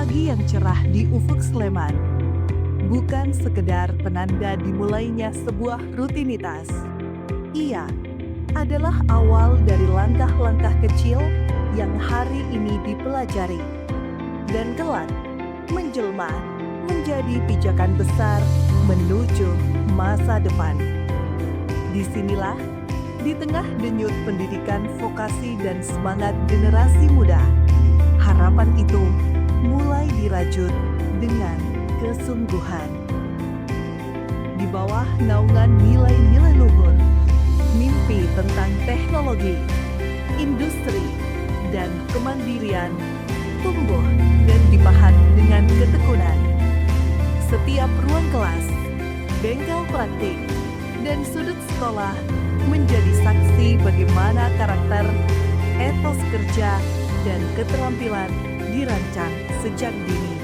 Pagi yang cerah di ufuk Sleman bukan sekedar penanda dimulainya sebuah rutinitas. Ia adalah awal dari langkah-langkah kecil yang hari ini dipelajari dan kelak menjelma menjadi pijakan besar menuju masa depan. Disinilah, di tengah denyut pendidikan vokasi dan semangat generasi muda, harapan itu mulai dirajut dengan kesungguhan. Di bawah naungan nilai-nilai luhur, mimpi tentang teknologi, industri, dan kemandirian tumbuh dan dipahat dengan ketekunan. Setiap ruang kelas, bengkel praktik, dan sudut sekolah menjadi saksi bagaimana karakter, etos kerja, dan keterampilan dirancang sejak dini.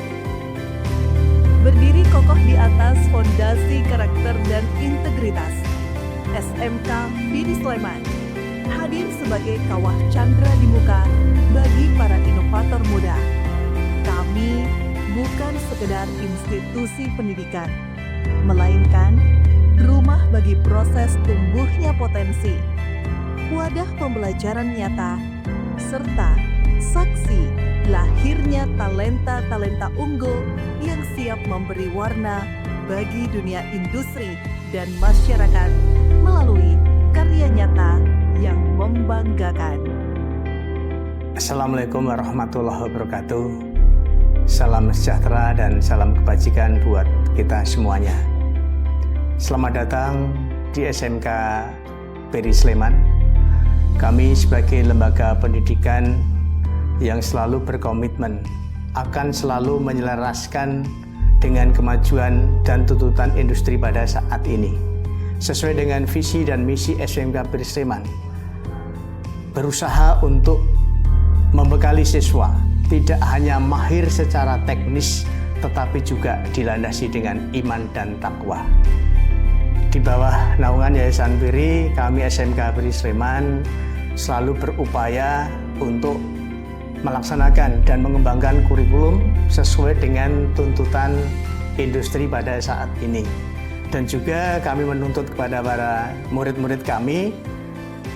Berdiri kokoh di atas fondasi karakter dan integritas, SMK Piri Sleman hadir sebagai kawah candra di muka bagi para inovator muda. Kami bukan sekedar institusi pendidikan, melainkan rumah bagi proses tumbuhnya potensi, wadah pembelajaran nyata, serta saksi lahirnya talenta-talenta unggul yang siap memberi warna bagi dunia industri dan masyarakat melalui karya nyata yang membanggakan. Assalamualaikum warahmatullahi wabarakatuh. Salam sejahtera dan salam kebajikan buat kita semuanya. Selamat datang di SMK Piri Sleman. Kami sebagai lembaga pendidikan yang selalu berkomitmen akan selalu menyelaraskan dengan kemajuan dan tuntutan industri pada saat ini. Sesuai dengan visi dan misi SMK Piri Sleman, berusaha untuk membekali siswa tidak hanya mahir secara teknis, tetapi juga dilandasi dengan iman dan takwa. Di bawah naungan Yayasan Piri, kami SMK Piri Sleman selalu berupaya untuk melaksanakan dan mengembangkan kurikulum sesuai dengan tuntutan industri pada saat ini. Dan juga kami menuntut kepada para murid-murid kami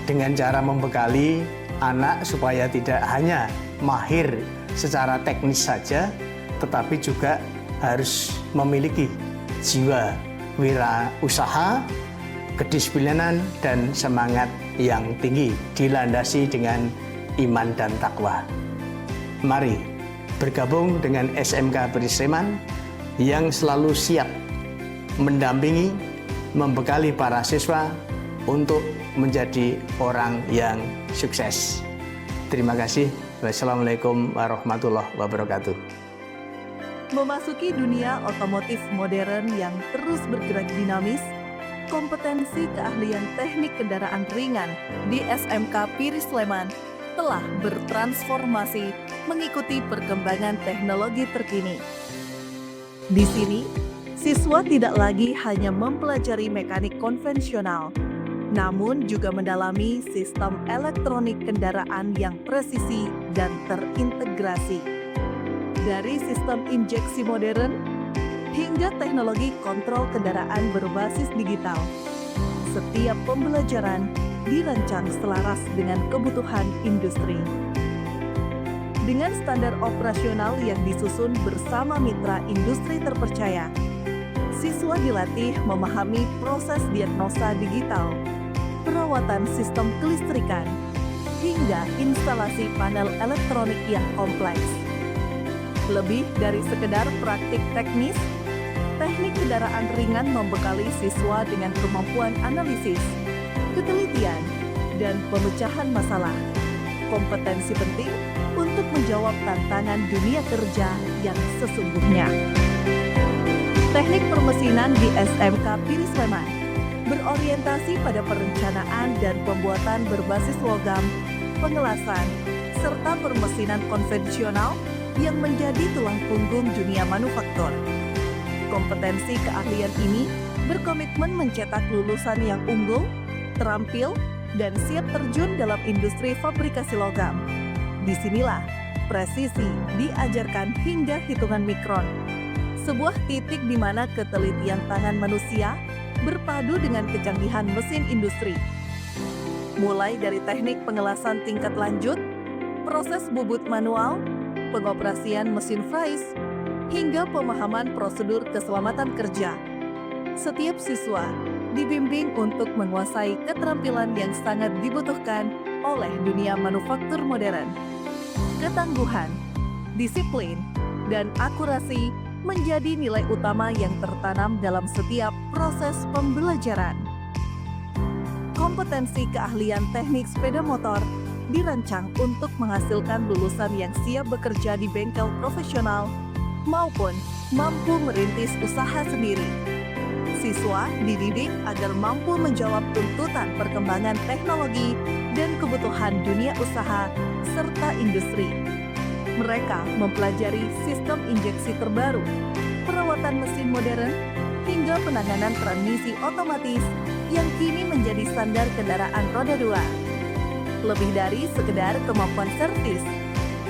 dengan cara membekali anak supaya tidak hanya mahir secara teknis saja, tetapi juga harus memiliki jiwa wirausaha, kedisiplinan, dan semangat yang tinggi, dilandasi dengan iman dan takwa. Mari bergabung dengan SMK Piri Sleman yang selalu siap mendampingi, membekali para siswa untuk menjadi orang yang sukses. Terima kasih. Wassalamualaikum warahmatullahi wabarakatuh. Memasuki dunia otomotif modern yang terus bergerak dinamis, kompetensi keahlian teknik kendaraan ringan di SMK Piri Sleman telah bertransformasi mengikuti perkembangan teknologi terkini. Di sini, siswa tidak lagi hanya mempelajari mekanik konvensional, namun juga mendalami sistem elektronik kendaraan yang presisi dan terintegrasi. Dari sistem injeksi modern hingga teknologi kontrol kendaraan berbasis digital, setiap pembelajaran dirancang selaras dengan kebutuhan industri. Dengan standar operasional yang disusun bersama mitra industri terpercaya, siswa dilatih memahami proses diagnosa digital, perawatan sistem kelistrikan, hingga instalasi panel elektronik yang kompleks. Lebih dari sekedar praktik teknis, teknik kendaraan ringan membekali siswa dengan kemampuan analisis, ketelitian, dan pemecahan masalah. Kompetensi penting untuk menjawab tantangan dunia kerja yang sesungguhnya. Teknik permesinan di SMK Piri Sleman berorientasi pada perencanaan dan pembuatan berbasis logam, pengelasan, serta permesinan konvensional yang menjadi tulang punggung dunia manufaktur. Kompetensi keahlian ini berkomitmen mencetak lulusan yang unggul, terampil, dan siap terjun dalam industri fabrikasi logam. Disinilah presisi diajarkan hingga hitungan mikron. Sebuah titik di mana ketelitian tangan manusia berpadu dengan kecanggihan mesin industri. Mulai dari teknik pengelasan tingkat lanjut, proses bubut manual, pengoperasian mesin fries, hingga pemahaman prosedur keselamatan kerja. Setiap siswa dibimbing untuk menguasai keterampilan yang sangat dibutuhkan oleh dunia manufaktur modern. Ketangguhan, disiplin, dan akurasi menjadi nilai utama yang tertanam dalam setiap proses pembelajaran. Kompetensi keahlian teknik sepeda motor dirancang untuk menghasilkan lulusan yang siap bekerja di bengkel profesional maupun mampu merintis usaha sendiri. Siswa dididik agar mampu menjawab tuntutan perkembangan teknologi dan kebutuhan dunia usaha serta industri. Mereka mempelajari sistem injeksi terbaru, perawatan mesin modern, hingga penanganan transmisi otomatis yang kini menjadi standar kendaraan roda 2. Lebih dari sekedar kemampuan servis,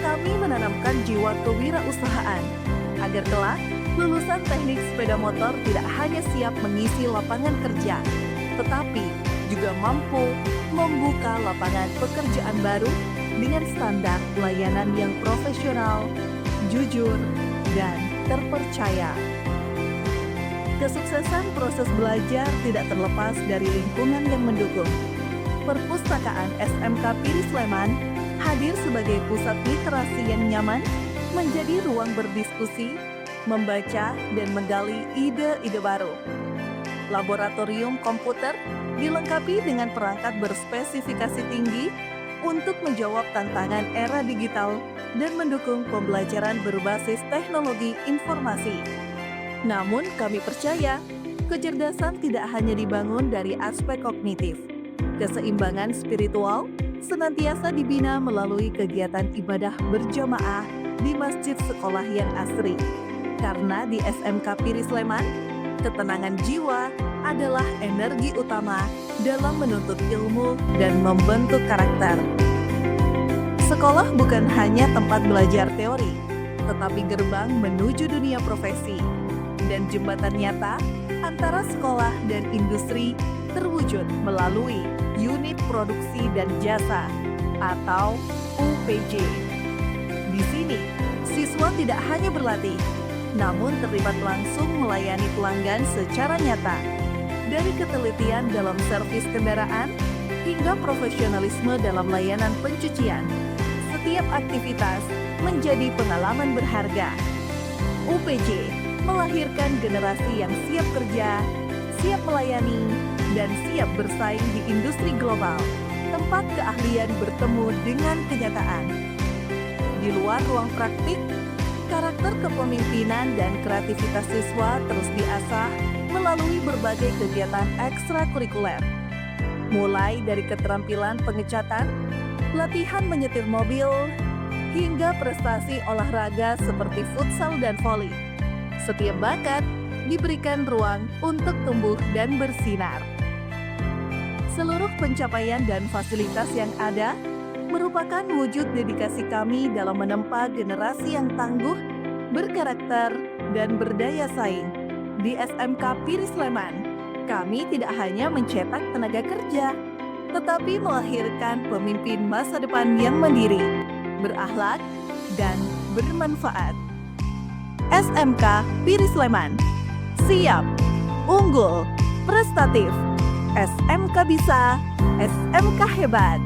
kami menanamkan jiwa kewirausahaan agar kelak lulusan teknik sepeda motor tidak hanya siap mengisi lapangan kerja, tetapi juga mampu membuka lapangan pekerjaan baru dengan standar pelayanan yang profesional, jujur, dan terpercaya. Kesuksesan proses belajar tidak terlepas dari lingkungan yang mendukung. Perpustakaan SMK Piri Sleman hadir sebagai pusat literasi yang nyaman, menjadi ruang berdiskusi, membaca, dan menggali ide-ide baru. Laboratorium komputer dilengkapi dengan perangkat berspesifikasi tinggi untuk menjawab tantangan era digital dan mendukung pembelajaran berbasis teknologi informasi. Namun kami percaya, kecerdasan tidak hanya dibangun dari aspek kognitif. Keseimbangan spiritual senantiasa dibina melalui kegiatan ibadah berjamaah di masjid sekolah yang asri. Karena di SMK Piri Sleman, ketenangan jiwa adalah energi utama dalam menuntut ilmu dan membentuk karakter. Sekolah bukan hanya tempat belajar teori, tetapi gerbang menuju dunia profesi. Dan jembatan nyata antara sekolah dan industri terwujud melalui Unit Produksi dan Jasa atau UPJ. Di sini, siswa tidak hanya berlatih, namun terlibat langsung melayani pelanggan secara nyata. Dari ketelitian dalam servis kendaraan hingga profesionalisme dalam layanan pencucian, setiap aktivitas menjadi pengalaman berharga. UPJ melahirkan generasi yang siap kerja, siap melayani, dan siap bersaing di industri global, tempat keahlian bertemu dengan kenyataan. Di luar ruang praktik, karakter kepemimpinan dan kreativitas siswa terus diasah melalui berbagai kegiatan ekstrakurikuler. Mulai dari keterampilan pengecatan, latihan menyetir mobil, hingga prestasi olahraga seperti futsal dan voli. Setiap bakat diberikan ruang untuk tumbuh dan bersinar. Seluruh pencapaian dan fasilitas yang ada merupakan wujud dedikasi kami dalam menempa generasi yang tangguh, berkarakter, dan berdaya saing. Di SMK Piri Sleman, kami tidak hanya mencetak tenaga kerja, tetapi melahirkan pemimpin masa depan yang mandiri, berakhlak, dan bermanfaat. SMK Piri Sleman, siap, unggul, prestatif, SMK bisa, SMK hebat.